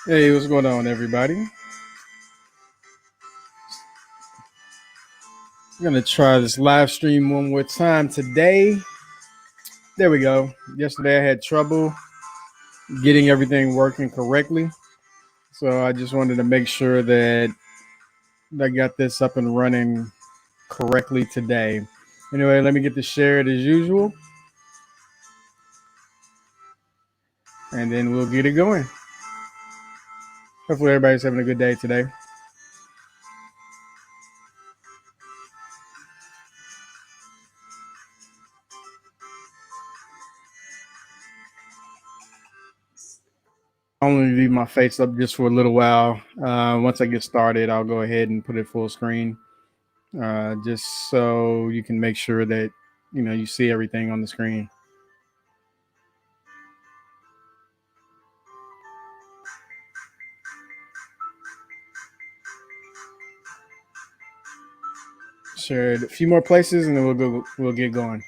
Hey, what's going on, everybody? I'm gonna try this live stream one more time today. There we go. Yesterday I had trouble getting everything working correctly, so I just wanted to make sure that I got this up and running correctly today. Anyway, let me get this shared as usual, and then we'll get it going. Hopefully, everybody's having a good day today. I'll only leave my face up just for a little while. Once I get started, I'll go ahead and put it full screen, just so you can make sure that you see everything on the screen. Share it a few more places, and then we'll get going.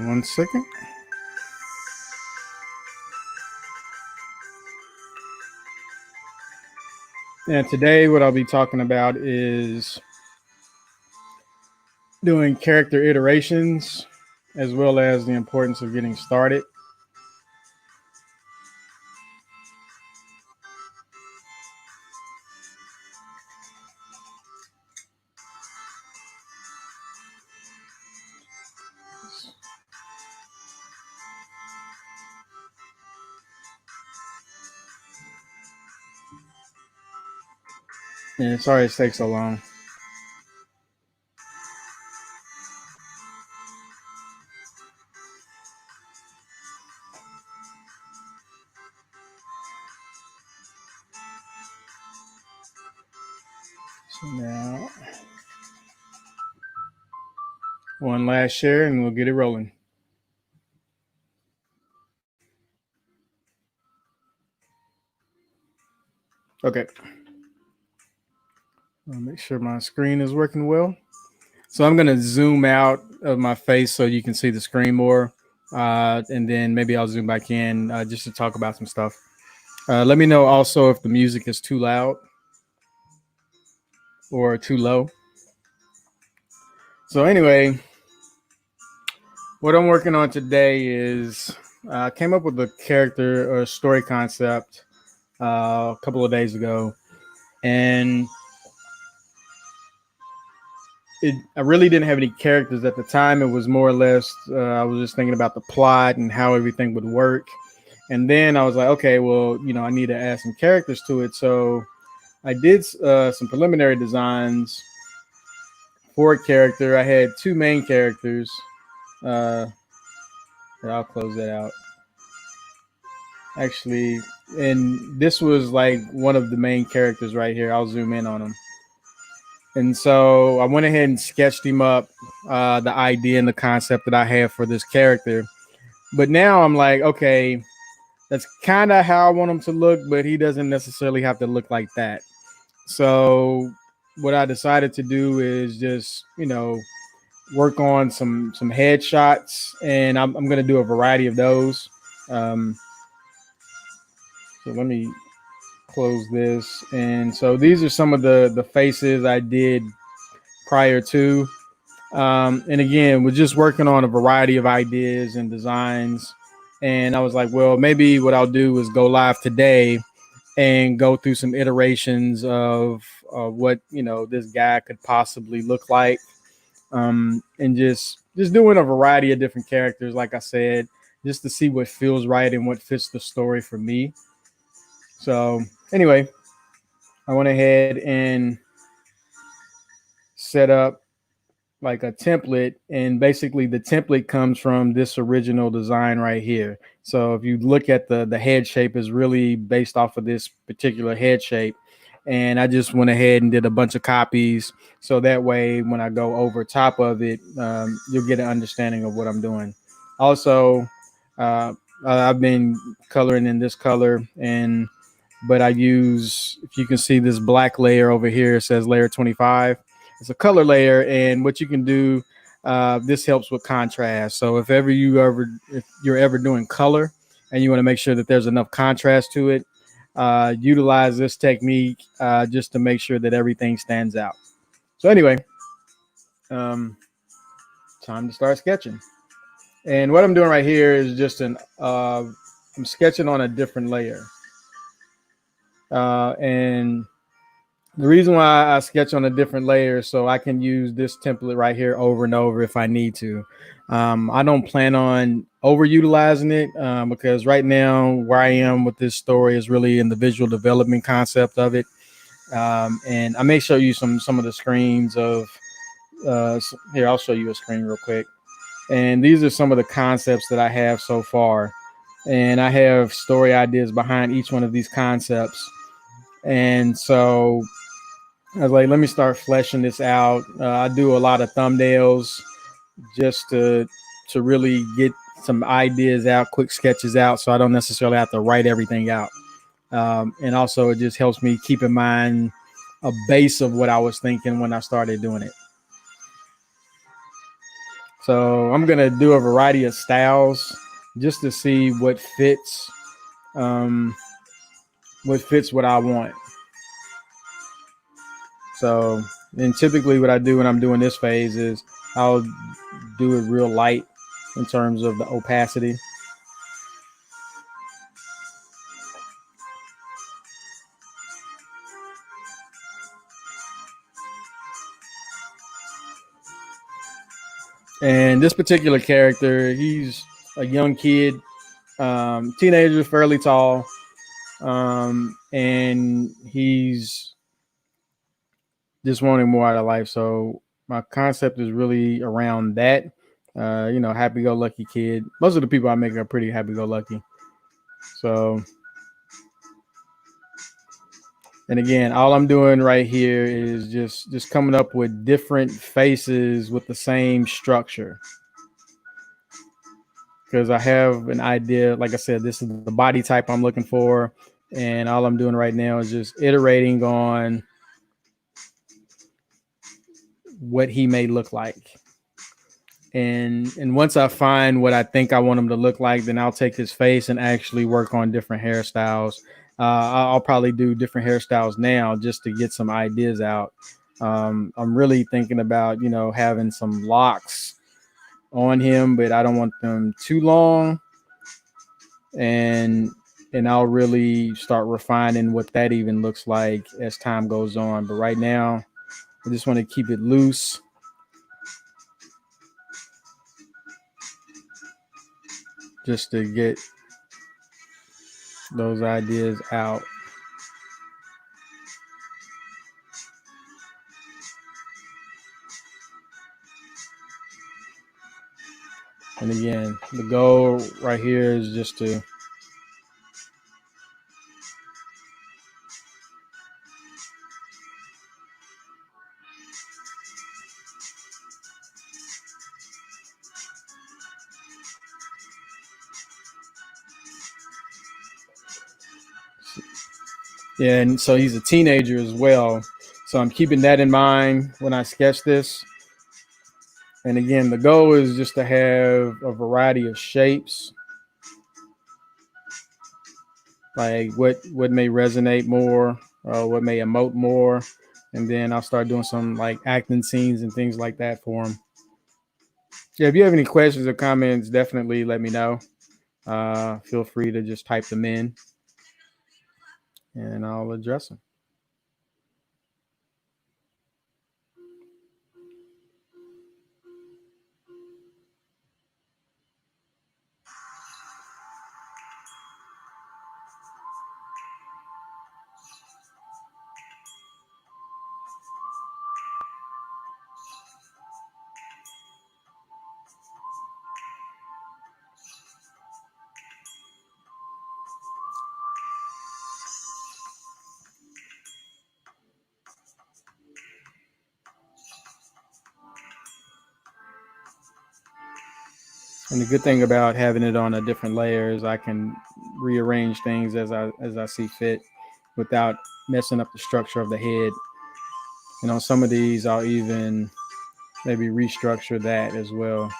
One second. And today, what I'll be talking about is doing character iterations, as well as the importance of getting started. Yeah, sorry it takes so long. So now, one last share, and we'll get it rolling. Okay. I'll make sure my screen is working well. So I'm going to zoom out of my face so you can see the screen more. And then maybe I'll zoom back in just to talk about some stuff. Let me know also if the music is too loud or too low. So anyway, what I'm working on today is I came up with a character or story concept a couple of days ago. And I really didn't have any characters at the time. It was more or less, I was just thinking about the plot and how everything would work. And then I was like, okay, well, I need to add some characters to it. So I did some preliminary designs for a character. I had two main characters. I'll close that out. Actually, and this was like one of the main characters right here. I'll zoom in on him. And so I went ahead and sketched him up, the idea and the concept that I have for this character. But now I'm like, okay, that's kind of how I want him to look, but he doesn't necessarily have to look like that. So what I decided to do is just, work on some headshots, and I'm going to do a variety of those. So let me close this. And so these are some of the faces I did prior to. And again, we're just working on a variety of ideas and designs. And I was like, well, maybe what I'll do is go live today and go through some iterations of what this guy could possibly look like, and just doing a variety of different characters, like I said, just to see what feels right and what fits the story for me. So anyway, I went ahead and set up like a template, and basically the template comes from this original design right here. So if you look at the head shape is really based off of this particular head shape, and I just went ahead and did a bunch of copies so that way when I go over top of it, you'll get an understanding of what I'm doing. Also, uh, I've been coloring in this color, and but I use, if you can see this black layer over here, it says layer 25. It's a color layer, and what you can do, this helps with contrast. So if you're ever doing color and you want to make sure that there's enough contrast to it, utilize this technique just to make sure that everything stands out. So anyway, um, time to start sketching. And what I'm doing right here is just I'm sketching on a different layer. And the reason why I sketch on a different layer is so I can use this template right here over and over if I need to. I don't plan on overutilizing it because right now where I am with this story is really in the visual development concept of it. And I may show you some of the screens of here. I'll show you a screen real quick. And these are some of the concepts that I have so far. And I have story ideas behind each one of these concepts. And so I was like, let me start fleshing this out. I do a lot of thumbnails just to really get some ideas out, quick sketches out, so I don't necessarily have to write everything out. And also, it just helps me keep in mind a base of what I was thinking when I started doing it. So I'm gonna do a variety of styles just to see um, what fits what I want. So, and typically what I do when I'm doing this phase is I'll do it real light in terms of the opacity. And this particular character, he's a young kid, teenager, fairly tall, and he's just wanting more out of life. So my concept is really around that. Happy-go-lucky kid. Most of the people I make are pretty happy-go-lucky. So, and again, all I'm doing right here is just coming up with different faces with the same structure. Because I have an idea, like I said, this is the body type I'm looking for. And all I'm doing right now is just iterating on what he may look like. And once I find what I think I want him to look like, then I'll take his face and actually work on different hairstyles. I'll probably do different hairstyles now just to get some ideas out. I'm really thinking about, having some locks on him, but I don't want them too long. And I'll really start refining what that even looks like as time goes on. But right now, I just want to keep it loose. Just to get those ideas out. And again, the goal right here is just to and so he's a teenager as well. So I'm keeping that in mind when I sketch this. And again, the goal is just to have a variety of shapes, like what may resonate more, what may emote more, and then I'll start doing some like acting scenes and things like that for him. Yeah, if you have any questions or comments, definitely let me know. Feel free to just type them in, and I'll address them. And the good thing about having it on a different layer is I can rearrange things as I see fit without messing up the structure of the head. And on some of these, I'll even maybe restructure that as well.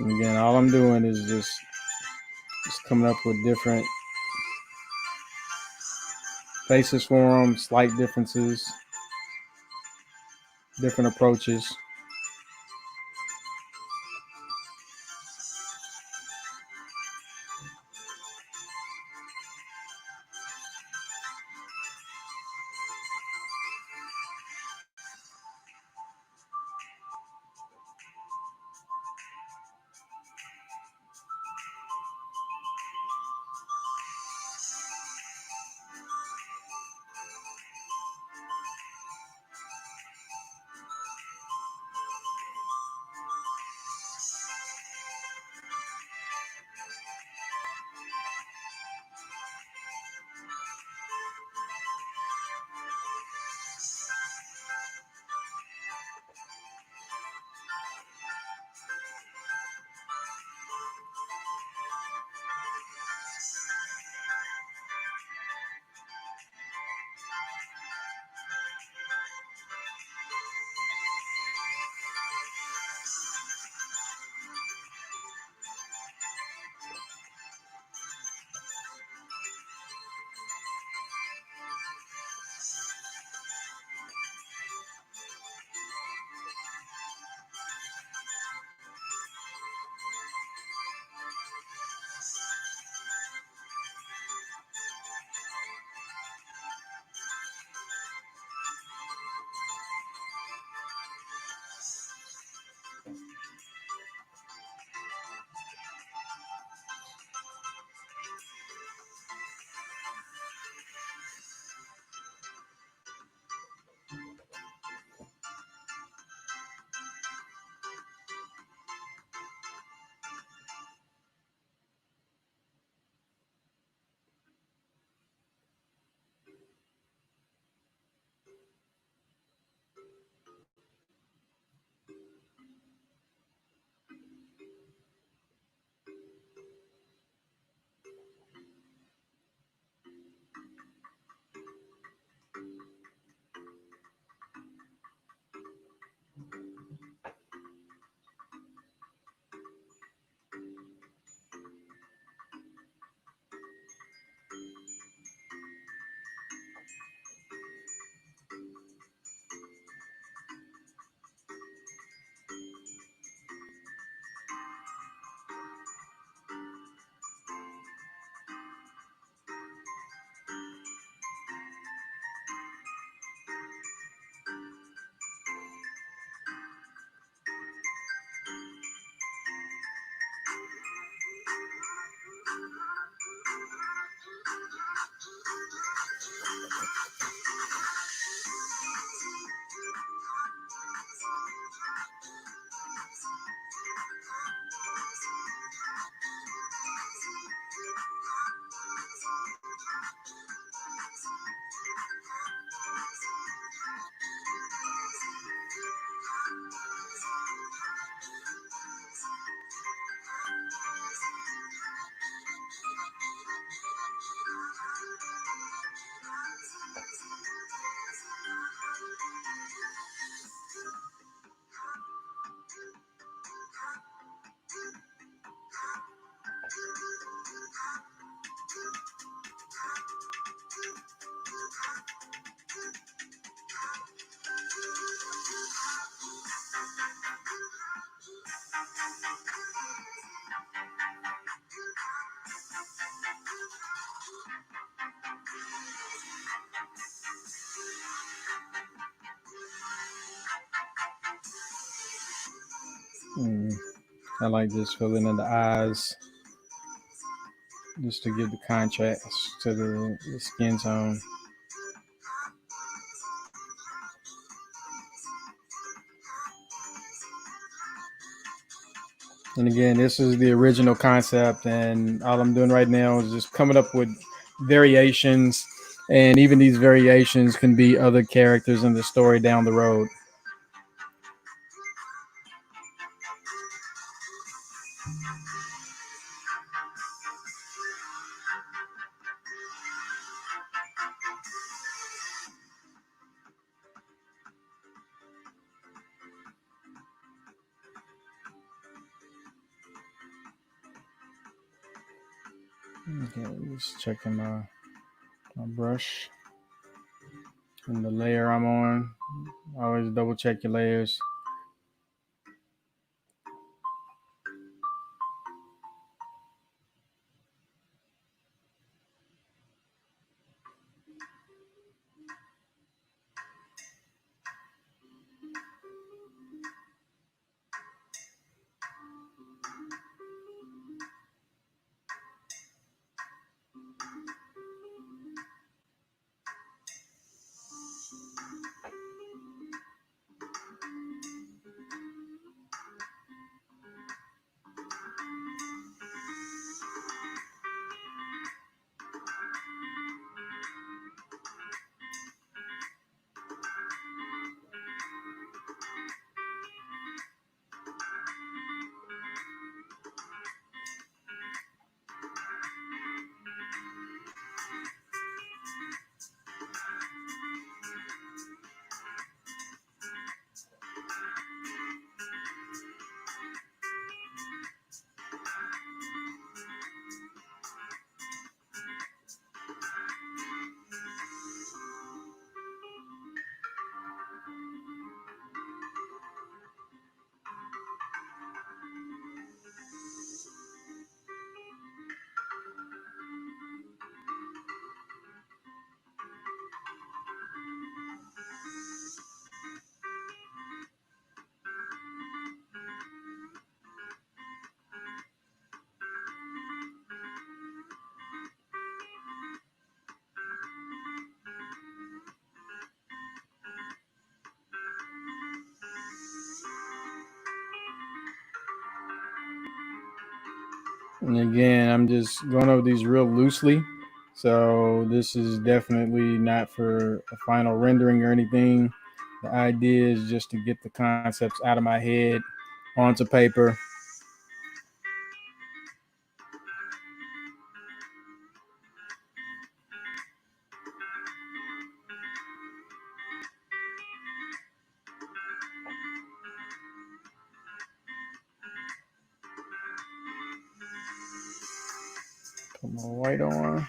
And again, all I'm doing is just coming up with different faces for them, slight differences, different approaches. I like just filling in the eyes just to give the contrast to the skin tone. And again, this is the original concept, and all I'm doing right now is just coming up with variations And even these variations can be other characters in the story down the road. Okay, just checking my brush and the layer I'm on. Always double check your layers. And again, I'm just going over these real loosely. So this is definitely not for a final rendering or anything. The idea is just to get the concepts out of my head onto paper. Put my white on.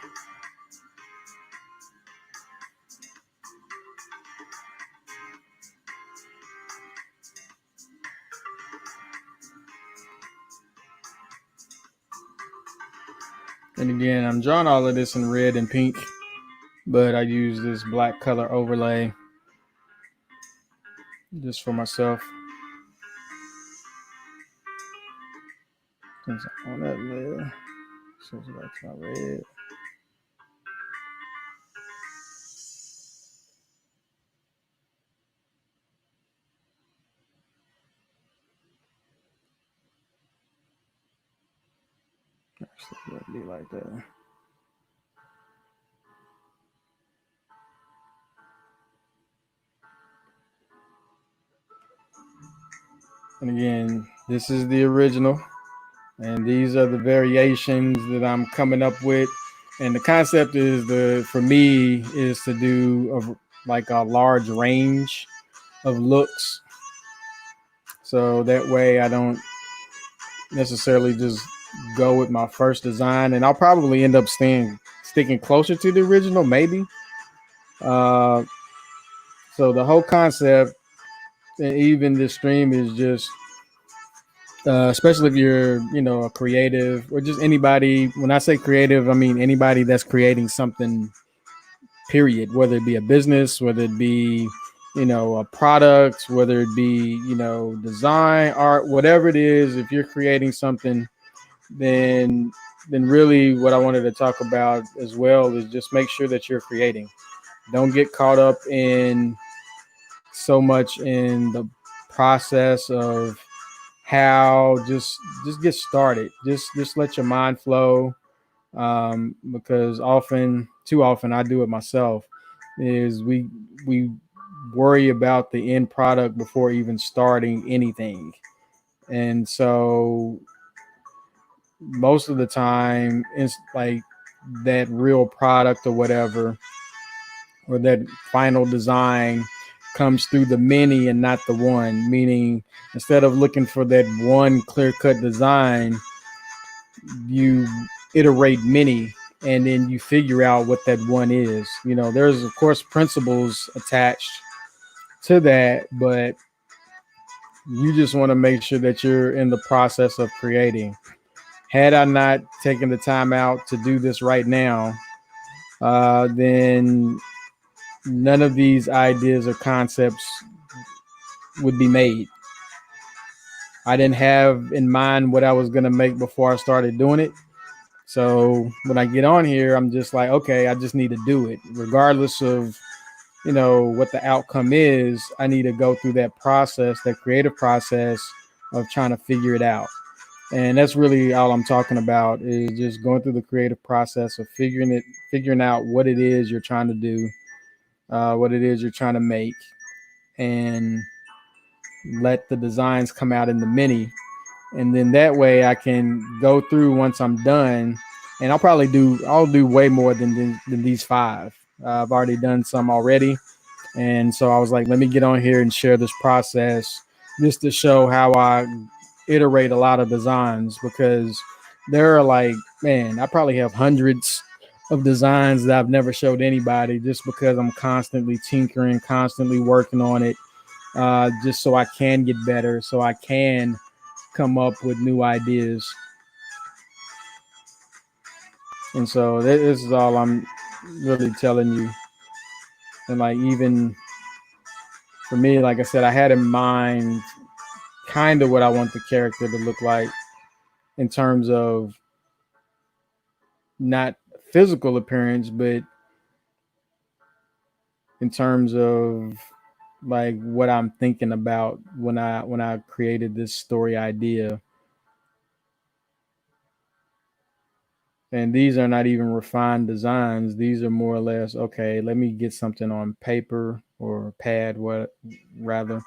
And again, I'm drawing all of this in red and pink, but I use this black color overlay just for myself. Since I'm on that layer, switch it back to my red. Actually, let it be like that. And again, this is the original, and these are the variations that I'm coming up with. And the concept is for me is to do like a large range of looks, so that way I don't necessarily just go with my first design, and I'll probably end up sticking closer to the original, maybe. Uh, so the whole concept, and even this stream, is just especially if you're, a creative or just anybody. When I say creative, I mean anybody that's creating something. Period. Whether it be a business, whether it be, a product, whether it be, design, art, whatever it is. If you're creating something, then really what I wanted to talk about as well is just make sure that you're creating. Don't get caught up in so much in the process of how. Just get started. Just let your mind flow, because often too often I do it myself, is we worry about the end product before even starting anything. And so most of the time it's like that real product or whatever, or that final design comes through the many and not the one. Meaning, instead of looking for that one clear cut design, you iterate many and then you figure out what that one is. There's of course principles attached to that, but you just want to make sure that you're in the process of creating. Had I not taken the time out to do this right now, then none of these ideas or concepts would be made. I didn't have in mind what I was going to make before I started doing it. So when I get on here, I'm just like, okay, I just need to do it. Regardless of, what the outcome is, I need to go through that process, that creative process of trying to figure it out. And that's really all I'm talking about, is just going through the creative process of figuring out what it is you're trying to do, what it is you're trying to make, and let the designs come out in the mini. And then that way I can go through once I'm done, and I'll do way more than these five. I've already done some already. And so I was like, let me get on here and share this process just to show how I iterate a lot of designs, because there are like, man, I probably have hundreds of designs that I've never showed anybody, just because I'm constantly tinkering, constantly working on it, just so I can get better, so I can come up with new ideas. And so this is all I'm really telling you. And like, even for me, like I said, I had in mind kind of what I want the character to look like in terms of not physical appearance, but in terms of like what I'm thinking about when I created this story idea. And these are not even refined designs. These are more or less, okay, let me get something on paper or pad, what rather,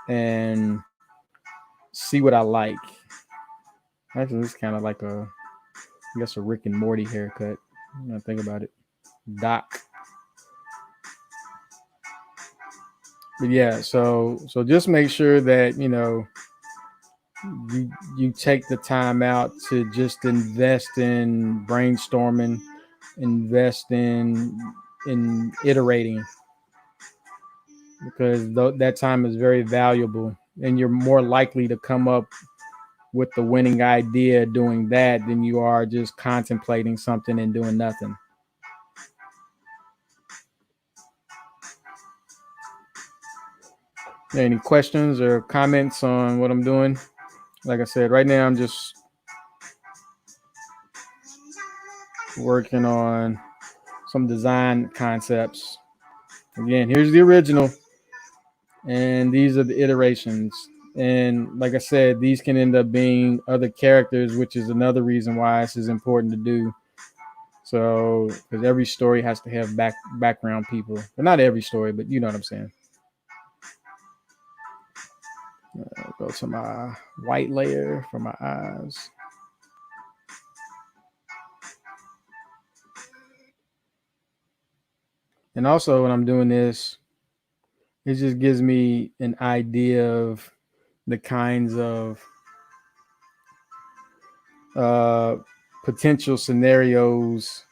and see what I like. Actually, this is kind of like I guess a Rick and Morty haircut. When I think about it. Doc. But yeah, so just make sure that you take the time out to just invest in brainstorming, invest in iterating, because that time is very valuable, and you're more likely to come up with the winning idea doing that than you are just contemplating something and doing nothing. Any questions or comments on what I'm doing? Like I said, right now I'm just working on some design concepts. Again, here's the original, and these are the iterations. And like I said, these can end up being other characters, which is another reason why this is important to do. So, because every story has to have background people, but not every story, but you know what I'm saying. I'll go to my white layer for my eyes. And also, when I'm doing this, it just gives me an idea of the kinds of uh, potential scenarios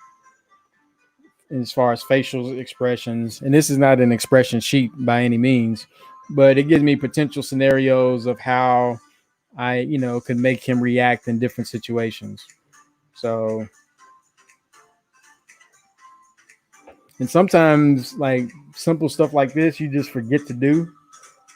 as far as facial expressions. And this is not an expression sheet by any means, but it gives me potential scenarios of how I, could make him react in different situations. So, and sometimes like simple stuff like this, you just forget to do,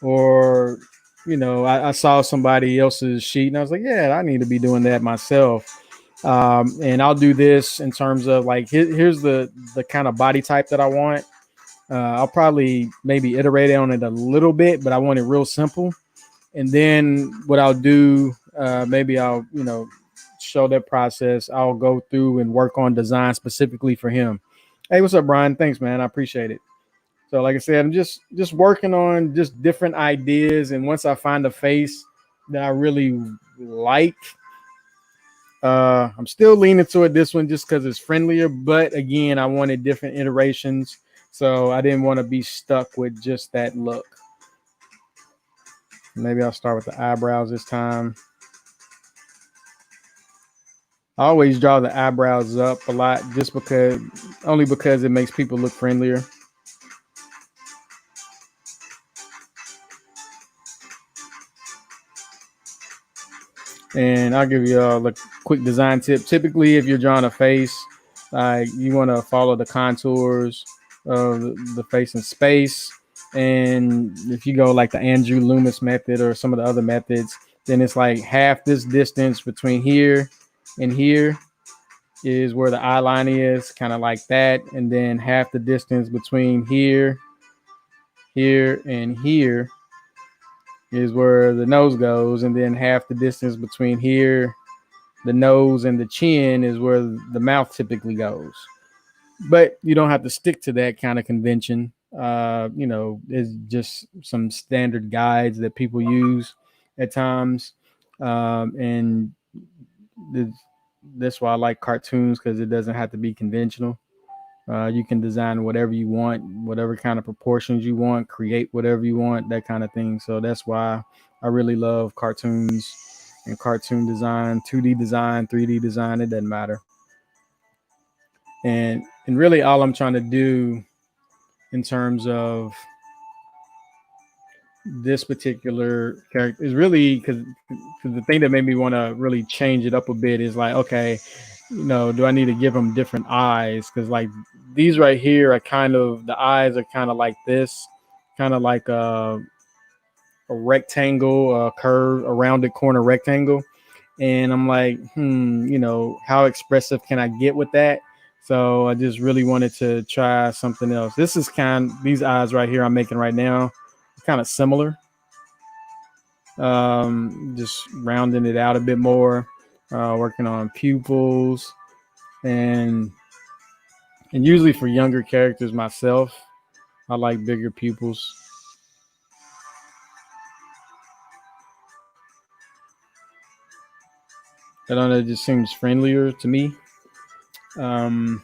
or, I saw somebody else's sheet and I was like, yeah, I need to be doing that myself. And I'll do this in terms of like, here's the kind of body type that I want. I'll probably maybe iterate on it a little bit, but I want it real simple. And then what I'll do, maybe I'll, show that process. I'll go through and work on design specifically for him. Hey, what's up, Brian? Thanks, man. I appreciate it. So, like I said, I'm just working on just different ideas, and once I find a face that I really like, I'm still leaning toward this one just because it's friendlier. But again, I wanted different iterations, so I didn't want to be stuck with just that look. Maybe I'll start with the eyebrows this time. I always draw the eyebrows up a lot just because, only because it makes people look friendlier. And I'll give you a quick design tip. Typically, if you're drawing a face, you want to follow the contours of the face in space. And if you go like the Andrew Loomis method or some of the other methods, then it's like half this distance between here and here is where the eye line is, kind of like that. And then half the distance between here, here, and here is where the nose goes. And then half the distance between here, the nose, and the chin is where the mouth typically goes. But you don't have to stick to that kind of convention. It's just some standard guides that people use at times. And that's why I like cartoons, because it doesn't have to be conventional. You can design whatever you want, whatever kind of proportions you want, create whatever you want, that kind of thing. So that's why I really love cartoons and cartoon design, 2D design, 3D design. It doesn't matter. And really, all I'm trying to do in terms of this particular character is really because the thing that made me want to really change it up a bit is like, okay, do I need to give them different eyes? Because like these right here are kind of, the eyes are kind of like this, kind of like a rectangle, a curve, a rounded corner rectangle. And I'm like, how expressive can I get with that? So I just really wanted to try something else. This is these eyes right here I'm making right now, kind of similar. Just rounding it out a bit more, working on pupils, and usually for younger characters myself, I like bigger pupils. I don't know, it just seems friendlier to me. Um,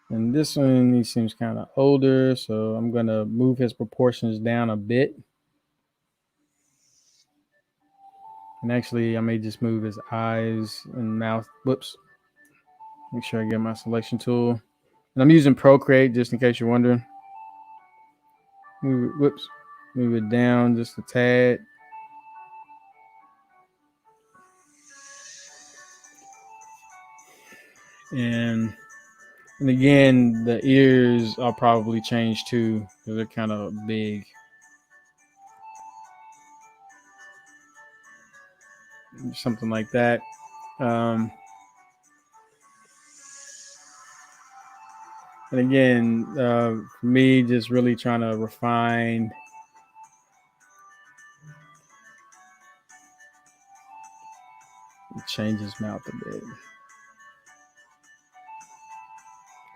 and this one, he seems kind of older, so I'm gonna move his proportions down a bit. And actually, I may just move his eyes and mouth. Whoops. Make sure I get my selection tool. And I'm using Procreate just in case you're wondering. Whoops. Move it down just a tad. And again, the ears I'll probably change too, because they're kind of big. Something like that. Um, and again, for me, just really trying to refine, change his mouth a bit.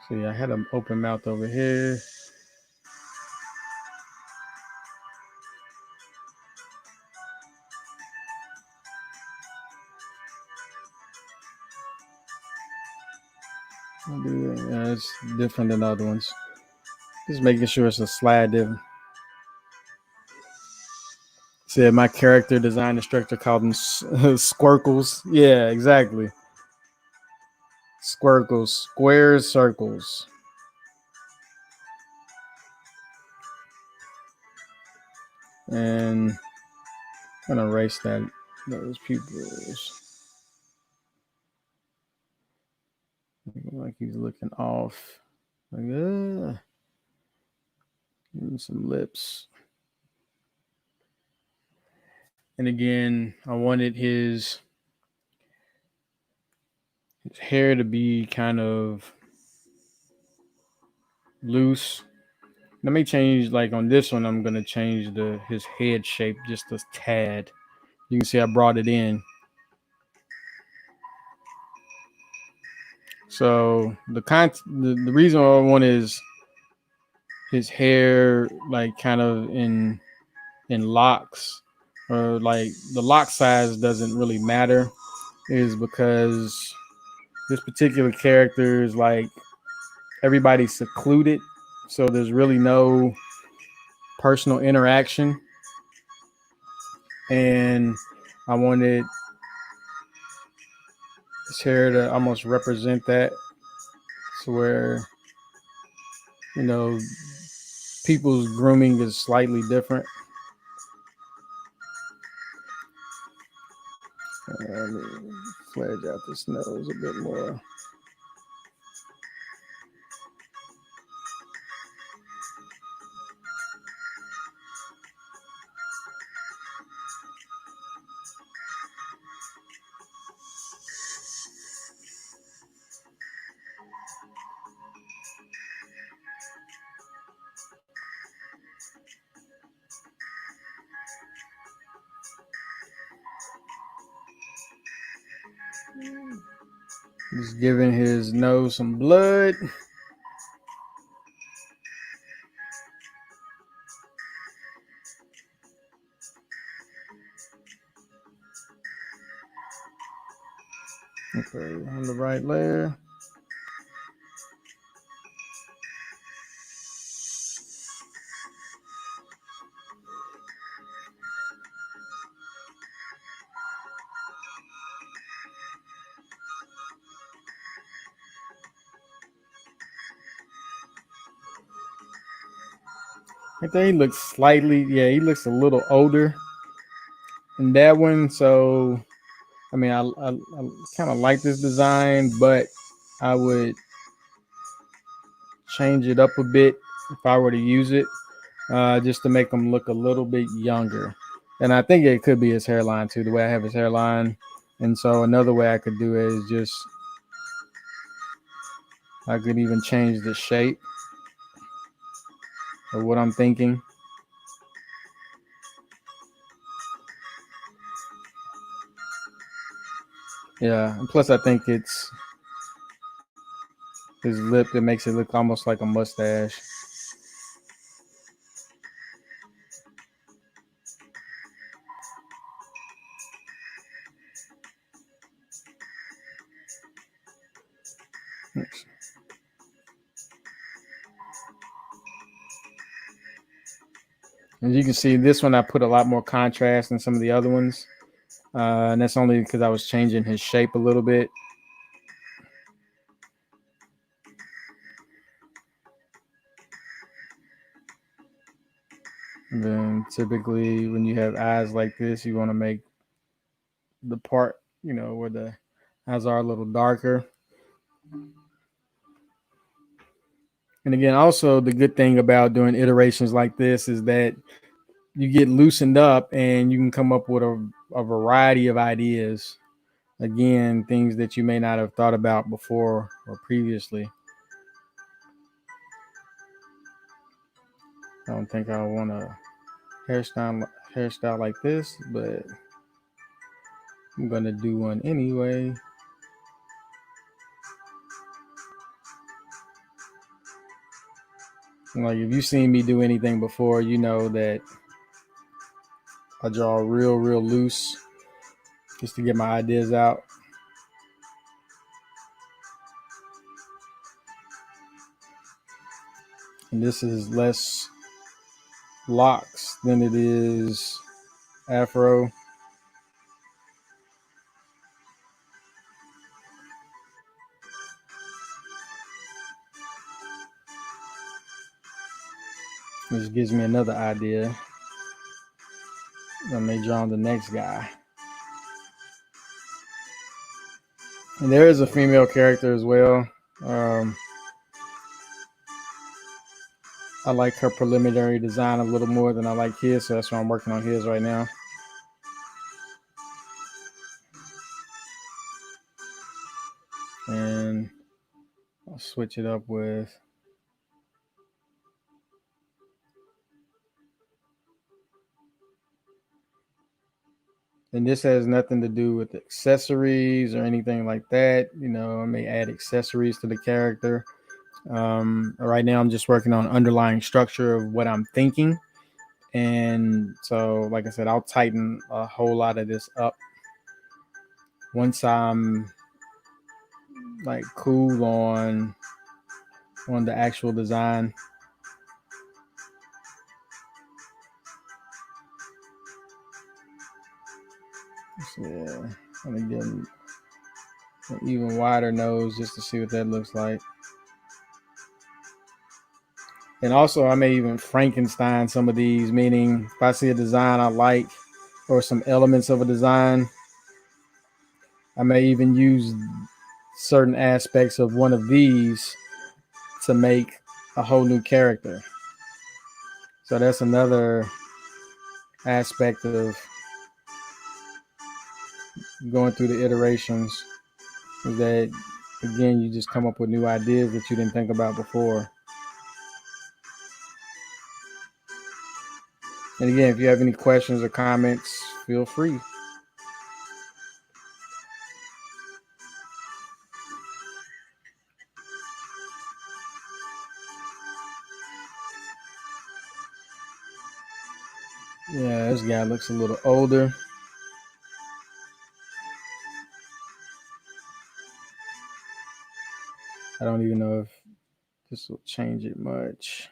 See, I had an open mouth over here. It's different than other ones. Just making sure it's a slide different. Said my character design instructor called them squircles. Yeah, exactly. Squircles, squares, circles. And I'm gonna erase those pupils. Like he's looking off. Like, some lips. And again, I wanted his hair to be kind of loose, Let me change, like on this one, I'm gonna change his head shape just a tad. You can see I brought it in. So the reason I want is his hair like kind of in locks, or like the lock size doesn't really matter, is because this particular character is like everybody's secluded, so there's really no personal interaction, and I wanted his hair to almost represent that, to where you know people's grooming is slightly different. Let me fledge out this nose a bit more. Just giving his nose some blood. Okay, on the right layer. I think he looks slightly, yeah, he looks a little older in that one. So, I mean, I kind of like this design, but I would change it up a bit if I were to use it, just to make him look a little bit younger. And I think it could be his hairline too, the way I have his hairline. And so another way I could do it is just, I could even change the shape of what I'm thinking. Yeah, and plus I think it's his lip that makes it look almost like a mustache. As you can see, this one I put a lot more contrast than some of the other ones. And that's only because I was changing his shape a little bit. And then typically when you have eyes like this, you want to make the part, where the eyes are a little darker. And again, also the good thing about doing iterations like this is that you get loosened up and you can come up with a variety of ideas. Again, things that you may not have thought about before or previously. I don't think I want a hairstyle like this, but I'm gonna do one anyway. Like if you've seen me do anything before, you know that I draw real loose just to get my ideas out. And this is less locks than it is afro. Which gives me another idea. I may draw the next guy. And there is a female character as well. Um, I like her preliminary design a little more than I like his, so that's why I'm working on his right now. And I'll switch it up with And this has nothing to do with accessories or anything like that. You know, I may add accessories to the character. Right now, I'm just working on underlying structure of what I'm thinking. And so, like I said, I'll tighten a whole lot of this up once I'm like cool on the actual design. So, yeah, I'm gonna give them an even wider nose just to see what that looks like. And also, I may even Frankenstein some of these, meaning if I see a design I like or some elements of a design, I may even use certain aspects of one of these to make a whole new character. So that's another aspect of going through the iterations, is that again you just come up with new ideas that you didn't think about before. And again, if you have any questions or comments, feel free. Yeah, this guy looks a little older. I don't even know if this will change it much.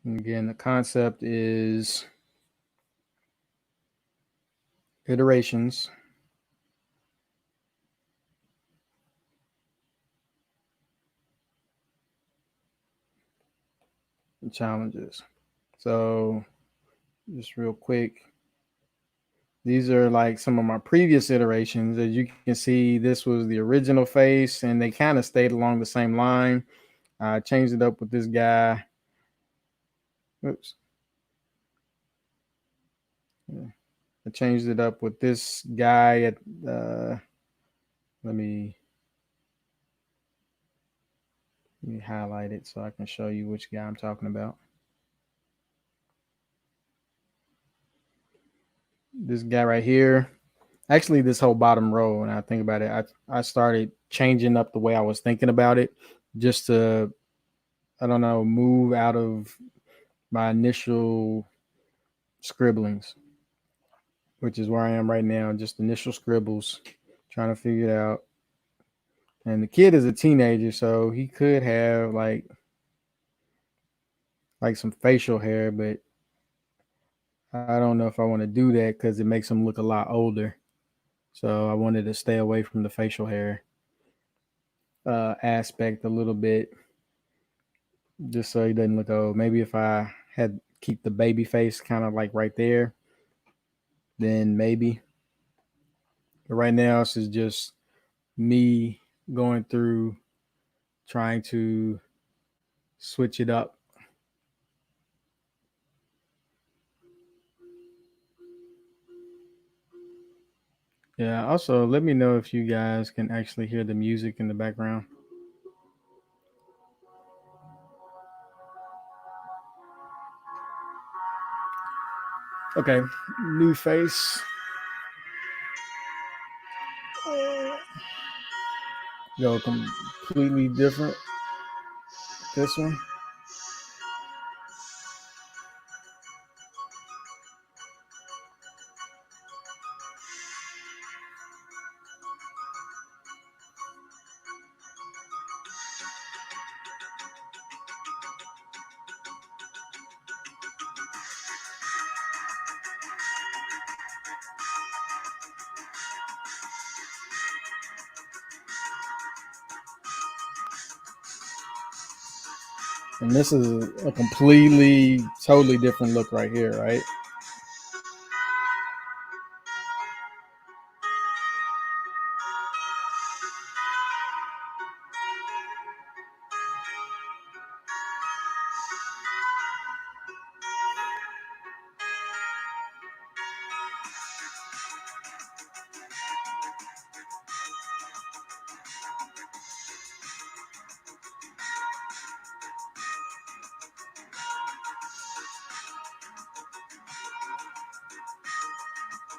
And again, the concept is iterations, and challenges. So, just real quick, these are like some of my previous iterations. As you can see, this was the original face, and they kind of stayed along the same line. I changed it up with this guy. Oops. Yeah. I changed it up with this guy at let me highlight it so I can show you which guy I'm talking about. This guy right here. Actually, this whole bottom row, when I think about it, I started changing up the way I was thinking about it just to, I don't know, move out of my initial scribblings, which is where I am right now, just initial scribbles, trying to figure it out. And the kid is a teenager, so he could have like some facial hair, but I don't know if I want to do that because it makes him look a lot older. So I wanted to stay away from the facial hair aspect a little bit, just so he doesn't look old. Maybe if I had keep the baby face kind of like right there, then maybe. But right now, this is just me going through trying to switch it up. Yeah, also let me know if you guys can actually hear the music in the background. Okay, new face. Go completely different. This one. And this is a completely, totally different look right here, right?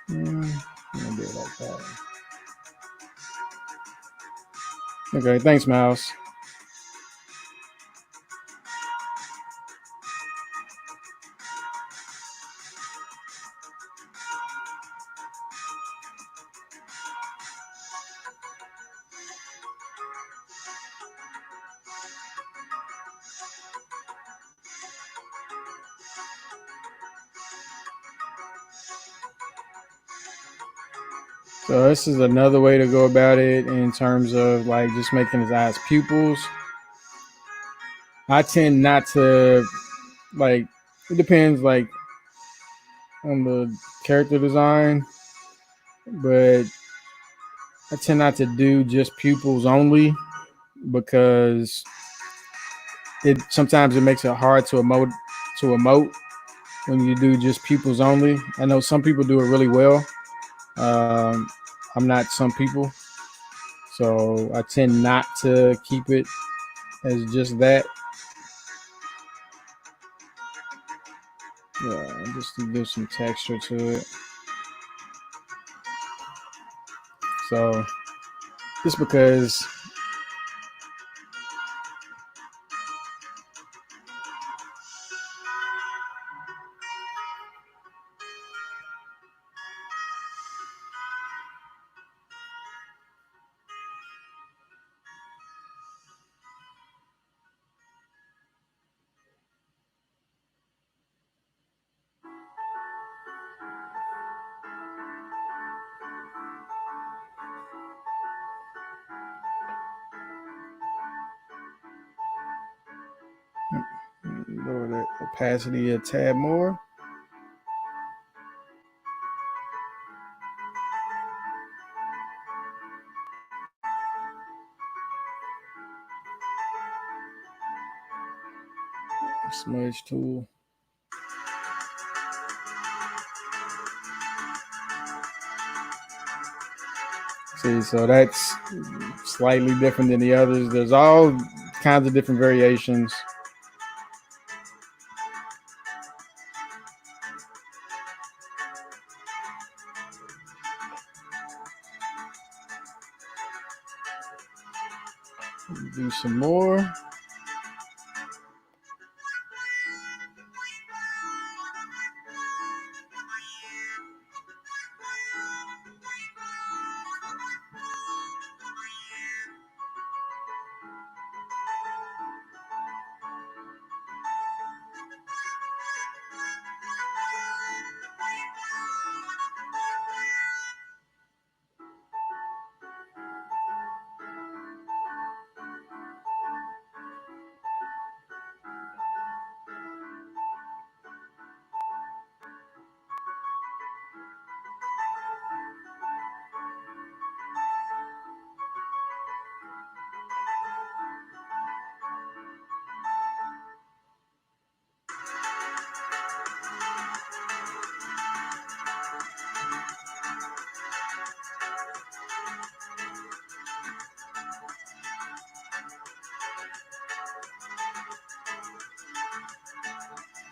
I'm gonna do it like that. Okay, thanks, Mouse. So this is another way to go about it in terms of like just making his eyes pupils. I tend not to like, it depends like on the character design, but I tend not to do just pupils only because it sometimes it makes it hard to emote when you do just pupils only. I know some people do it really well. Um, I'm not some people, so I tend not to keep it as just that. Just to give some texture to it. So just because lower the opacity a tad more. Smudge tool. See, so that's slightly different than the others. There's all kinds of different variations. Do some more.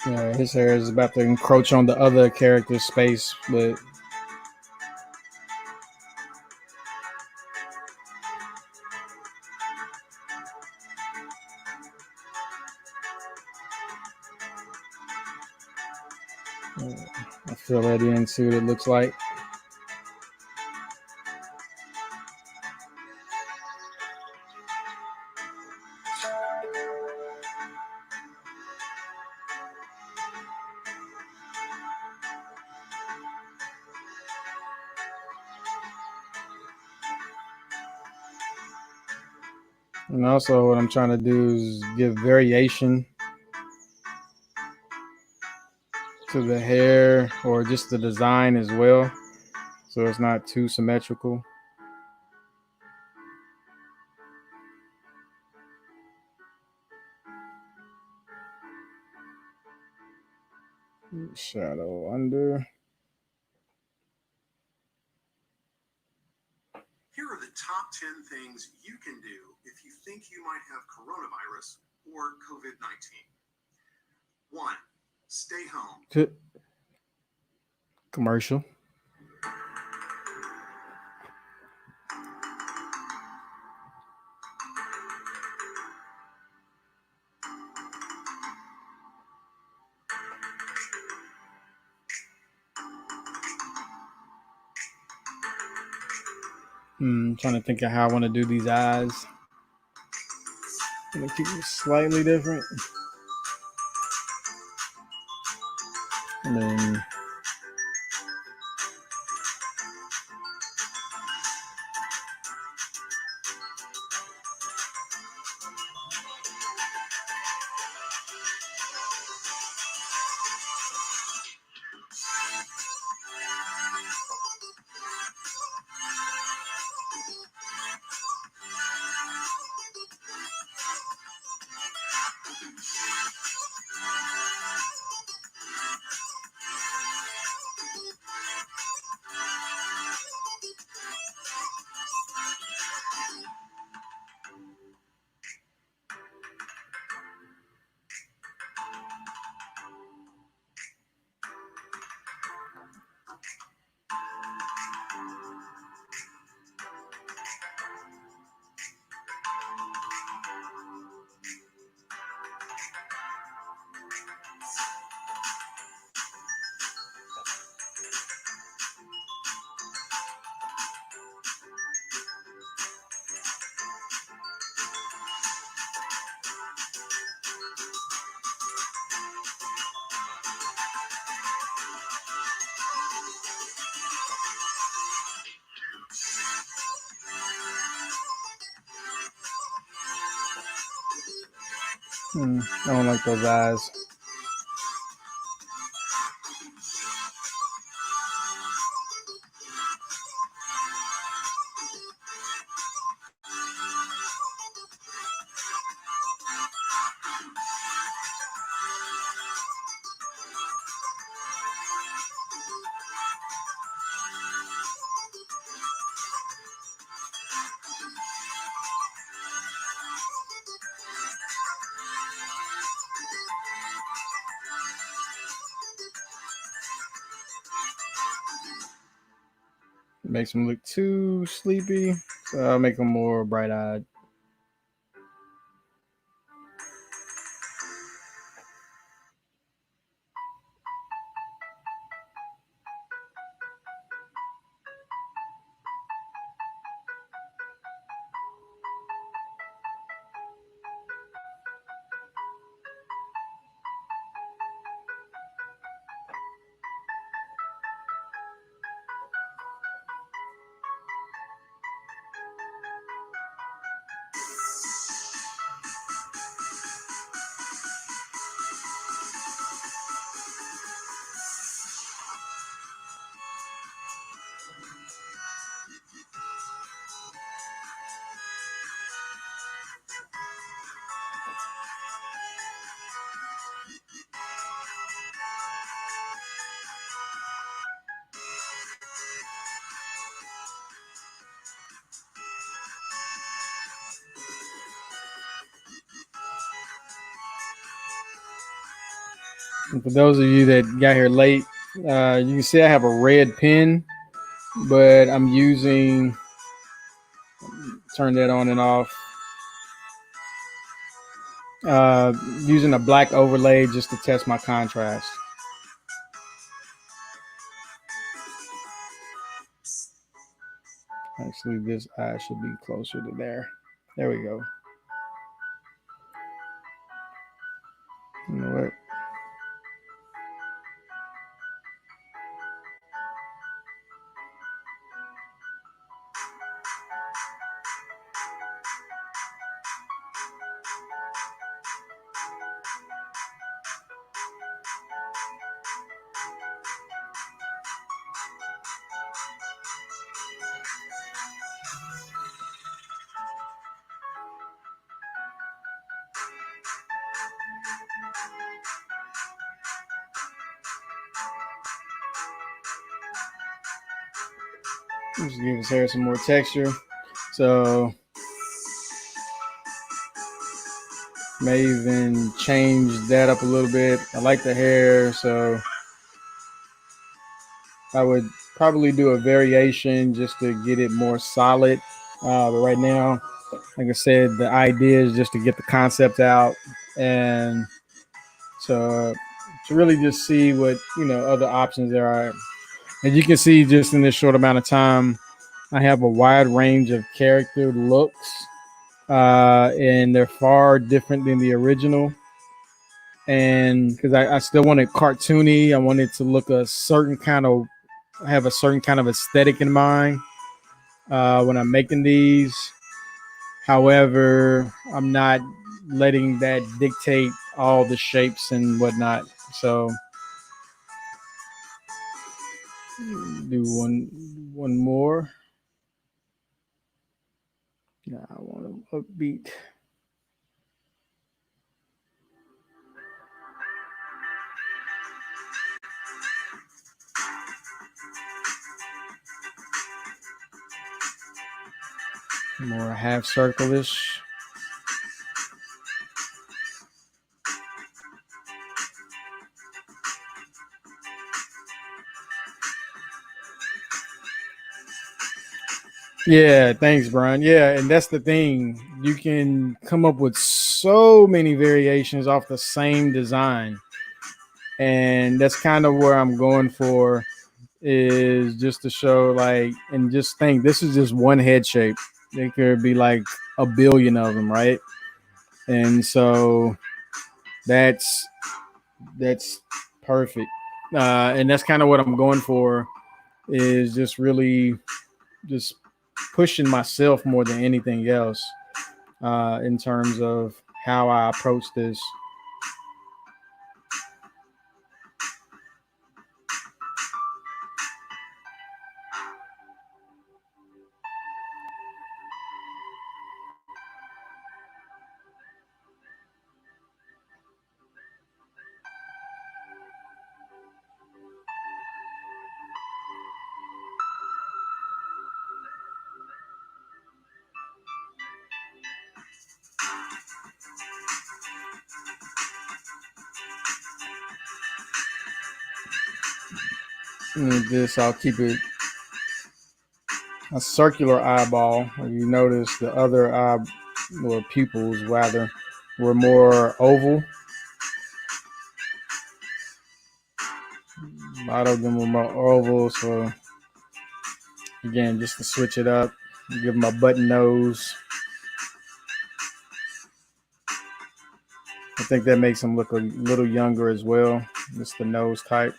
Yeah, his hair is about to encroach on the other character's space, but I fill that in, see what it looks like. And also, what I'm trying to do is give variation to the hair or just the design as well, so it's not too symmetrical. Shadow under. Here are the top 10 things you can do if you think you might have coronavirus or COVID-19. 1. Stay home. Commercial. Trying to think of how I want to do these eyes. I'm gonna keep it slightly different. And then I don't like those eyes. It makes them look too sleepy, so I'll make them more bright-eyed. And for those of you that got here late, you can see I have a red pen, but I'm using, turn that on and off, using a black overlay just to test my contrast. Actually, this eye should be closer to there. There we go. You know what? Just give his hair some more texture. So may even change that up a little bit. I like the hair, so I would probably do a variation just to get it more solid. But right now, like I said, the idea is just to get the concept out and to really just see what other options there are. As you can see, just in this short amount of time, I have a wide range of character looks, and they're far different than the original. And because I still want it cartoony, I want it to look a certain kind of have a certain kind of aesthetic in mind when I'm making these. However, I'm not letting that dictate all the shapes and whatnot. So do one more. Yeah, I want to upbeat. More half circle-ish. Yeah, thanks, Brian. Yeah, and that's the thing. You can come up with so many variations off the same design. And that's kind of where I'm going for, is just to show, like, and just think this is just one head shape. There could be like a billion of them, right? And so that's that's perfect. And that's kind of what I'm going for, is just really just pushing myself more than anything else, in terms of how I approach this. And with this, I'll keep it a circular eyeball. If you notice, the other eye, or pupils rather, were more oval. A lot of them were more oval. So again, just to switch it up, give them a button nose. I think that makes them look a little younger as well. Just the nose type.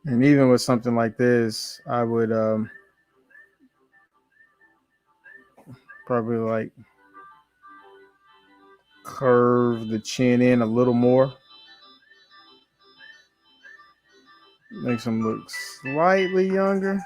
And even with something like this, I would probably like curve the chin in a little more. Makes them look slightly younger.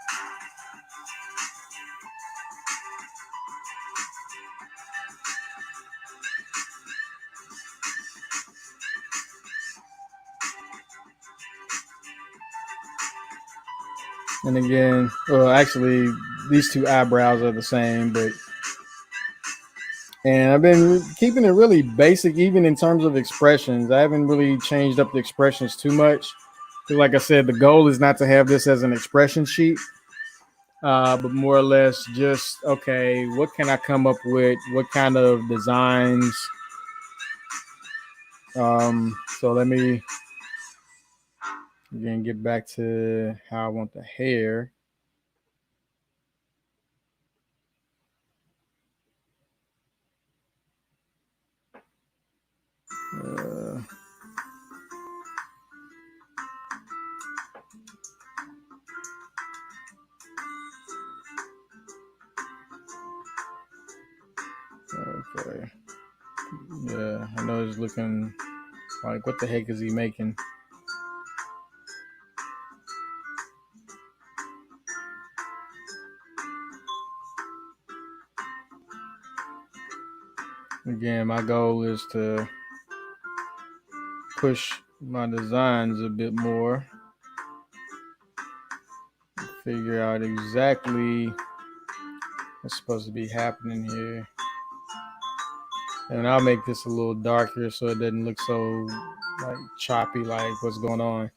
And again, well, actually, these two eyebrows are the same, but and I've been keeping it really basic, even in terms of expressions. I haven't really changed up the expressions too much. Because, like I said, the goal is not to have this as an expression sheet, but more or less just, okay, what can I come up with? What kind of designs? So let me again get back to how I want the hair. Uh, okay. Yeah, I know it's looking like, what the heck is he making? Again, my goal is to push my designs a bit more. Figure out exactly what's supposed to be happening here. And I'll make this a little darker so it doesn't look so like choppy, like what's going on.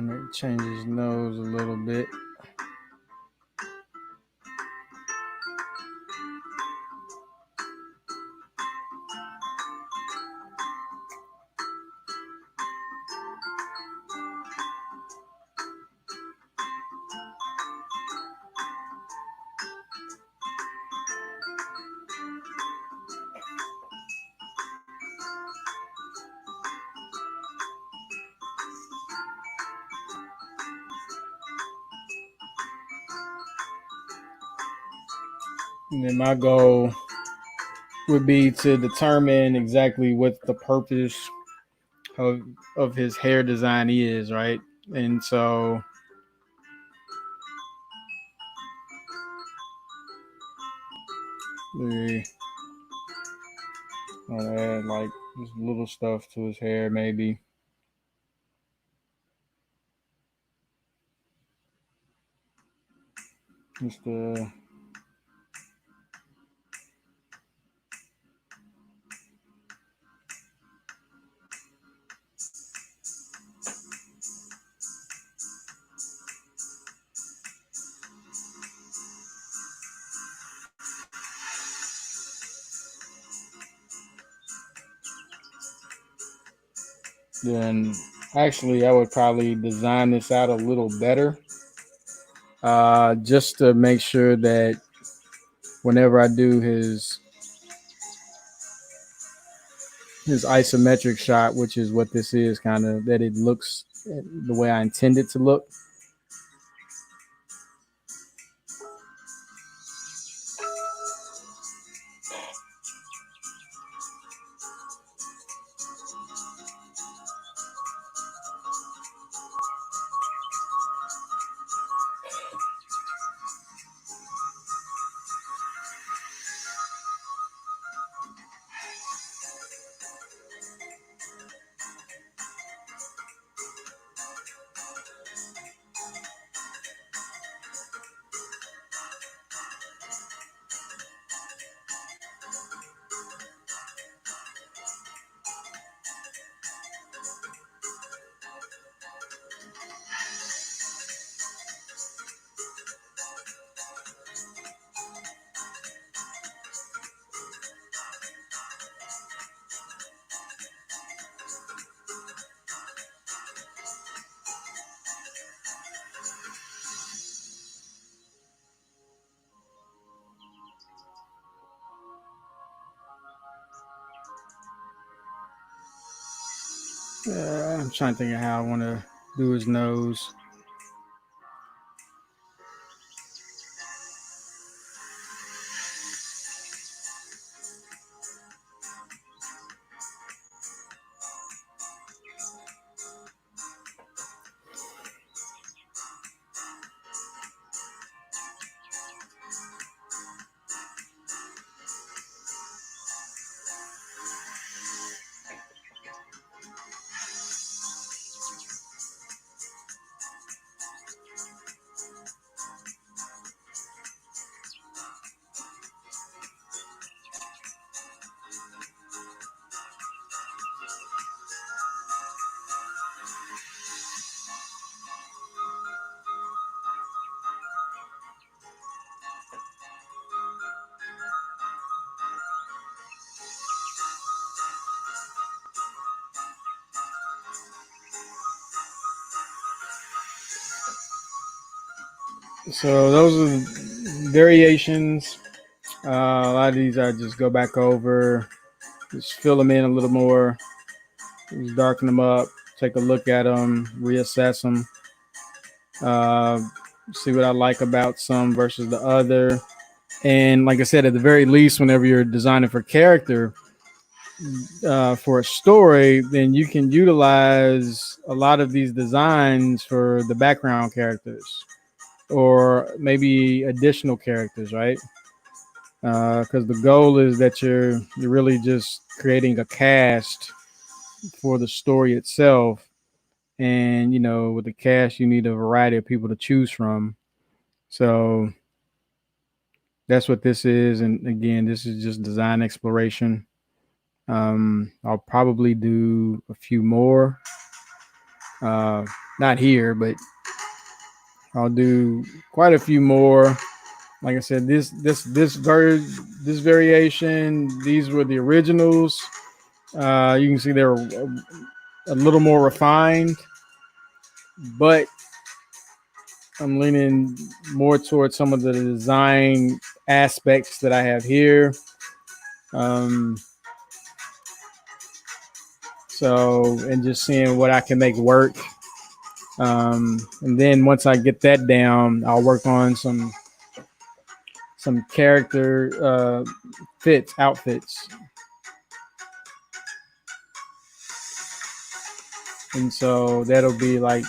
Maybe change his nose a little bit. And then my goal would be to determine exactly what the purpose of his hair design is, right? And so I'll add like just little stuff to his hair, maybe. Just then actually I would probably design this out a little better, just to make sure that whenever I do his isometric shot, which is what this is, kind of, that it looks the way I intend it to look. I'm trying to think of how I want to do his nose. So those are variations. A lot of these I just go back over, just fill them in a little more, just darken them up, take a look at them, reassess them, uh, see what I like about some versus the other. And like I said, at the very least, whenever you're designing for character, for a story, then you can utilize a lot of these designs for the background characters or maybe additional characters, right? Because the goal is that you're really just creating a cast for the story itself, and with the cast, you need a variety of people to choose from. So that's what this is, and again, this is just design exploration. I'll probably do a few more, uh, not here, but I'll do quite a few more. Like I said, this variation, these were the originals. You can see they're a little more refined, but I'm leaning more towards some of the design aspects that I have here. Um, and just seeing what I can make work. And then once I get that down, I'll work on some character outfits. And so that'll be like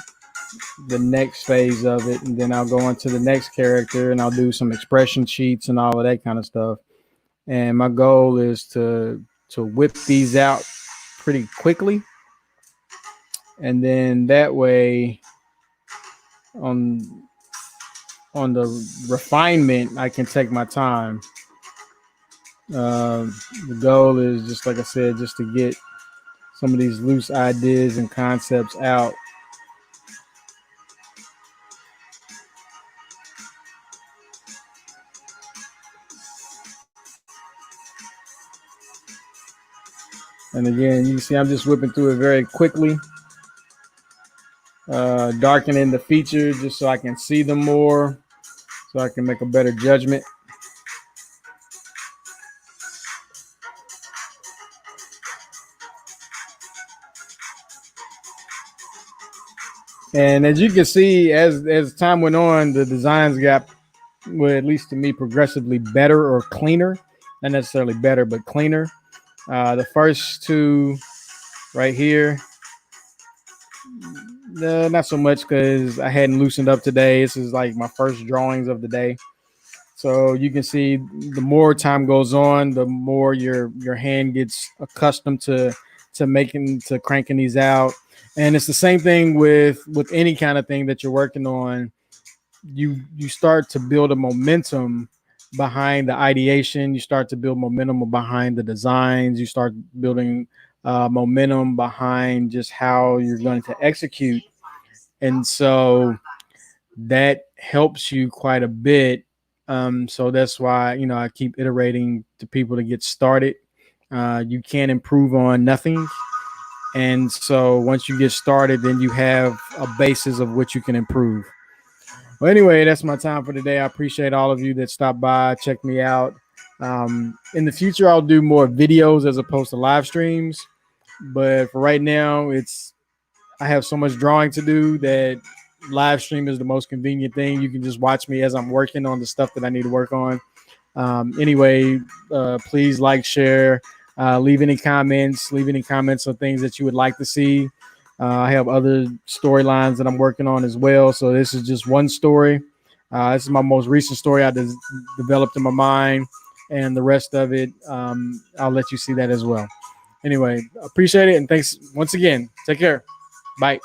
the next phase of it. And then I'll go on to the next character and I'll do some expression sheets and all of that kind of stuff. And my goal is to whip these out pretty quickly. And then that way on the refinement, I can take my time. The goal is just like I said, just to get some of these loose ideas and concepts out. And again, you can see I'm just whipping through it very quickly, darkening the features just so I can see them more, so I can make a better judgment. And as you can see, as time went on, the designs got, well, at least to me, progressively better or cleaner. Not necessarily better, but cleaner. The first two right here, not so much because I hadn't loosened up today. This is like my first drawings of the day. So you can see the more time goes on, the more your hand gets accustomed to cranking these out. And it's the same thing with any kind of thing that you're working on. You start to build a momentum behind the ideation. You start to build momentum behind the designs. You start building momentum behind just how you're going to execute. And so that helps you quite a bit. So that's why, I keep iterating to people to get started. You can't improve on nothing. And so once you get started, then you have a basis of what you can improve. Well, anyway, that's my time for today. I appreciate all of you that stopped by, check me out. In the future, I'll do more videos as opposed to live streams. But for right now, I have so much drawing to do that live stream is the most convenient thing. You can just watch me as I'm working on the stuff that I need to work on. Anyway, please like, share, leave any comments on things that you would like to see. I have other storylines that I'm working on as well. So this is just one story. This is my most recent story I developed in my mind, and the rest of it, I'll let you see that as well. Anyway, appreciate it. And thanks once again. Take care. Bye.